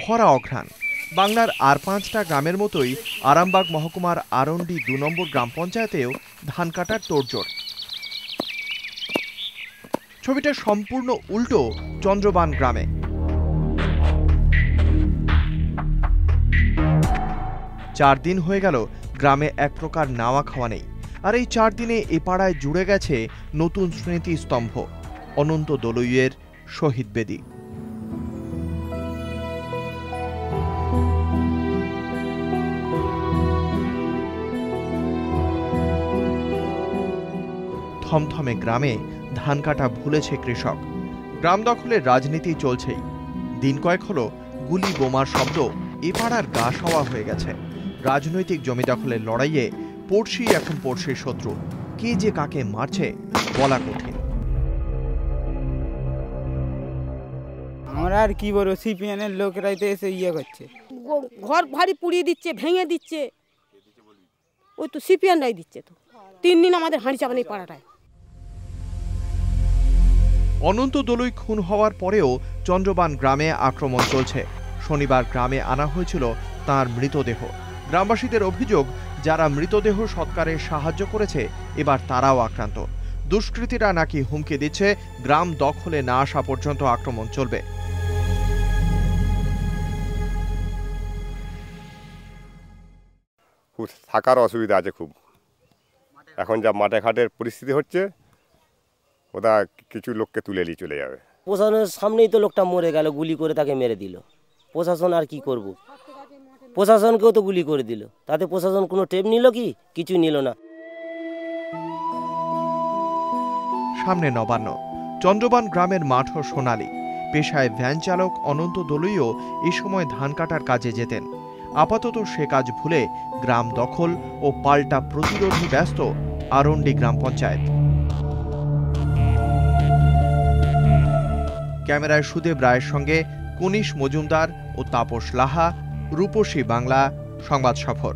ভরা অঘ্রাণ। বাংলার আর 5টা গ্রামের মতোই আরামবাগ মহকুমার আরন্ডি 2 নম্বর গ্রাম পঞ্চায়েতেও ধান কাটার তোড়জোড়। ছবিটা সম্পূর্ণ উল্টো চন্দ্রবান গ্রামে। চার দিন হয়ে গেল গ্রামে এক প্রকার নাওয়া খাওয়া নেই। আর এই 4 দিনে এ পাড়ায় জুড়ে গেছে নতুন স্মৃতিস্তম্ভ, অনন্ত দলুইয়ের শহীদ বেদি। থমথমে গ্রামে ধান কাটা ভুলেছে কৃষক। গ্রাম দখলের রাজনীতি চলছেই। দিন কয়েক হলো গুলি বোমার শব্দ এ পাড়ার গা সওয়া হয়ে গেছে। রাজনৈতিক জমি দখলের লড়াইয়ে পড়শি এখন পড়শির শত্রু। কে যে কাকে মারছে বলা কঠিন। আমরা আর কি বলবো, সিপিএনের লোকরাই তো এসে করছে, ঘর ভারী পুড়িয়ে দিচ্ছে, ভেঙে দিচ্ছে। ওই তো সিপিএনরাই দিচ্ছে। তো 3 দিন আমাদের হাঁড়ি চাপা নেই পাড়াটায়। অনন্ত দলুই খুন হওয়ার পরেও চন্দ্রবান গ্রামে আক্রমণ চলছে। শনিবার গ্রামে আনা হয়েছিল তার মৃতদেহ। গ্রামবাসীদের অভিযোগ, যারা মৃতদেহ সৎকারে সাহায্য করেছে এবার তারাও আক্রান্ত। দুষ্কৃতীরা নাকি হুমকি দিচ্ছে গ্রাম দখলে না আসা পর্যন্ত আক্রমণ চলবে। থাকার অসুবিধা আছে খুব। এখন যা মাঠে ঘাটের পরিস্থিতি হচ্ছে, ওরা কিছু লোককে তুলে নিয়ে চলে যাবে। প্রশাসনের সামনেই তো লোকটা মরে গেল, গুলি করে তাকে মেরে দিল। প্রশাসন আর কি করব? প্রশাসনকেও তো গুলি করে দিল। তাতে প্রশাসন কোনো টেপ নিল কি? কিছু নিল না। সামনে নবান্ন। চন্দ্রবান গ্রামের মাঠও সোনালী। পেশায় ভ্যান চালক অনন্ত দলুইও এই সময় ধান কাটার কাজে যেতেন। আপাতত সে কাজ ভুলে গ্রাম দখল ও পাল্টা প্রতিরোধে ব্যস্ত আরন্ডি গ্রাম পঞ্চায়েত। ক্যামেরায় সুদেব রায়ের সঙ্গে কনিশ মজুমদার ও তাপস লাহা, রূপসী বাংলা সংবাদ সফর।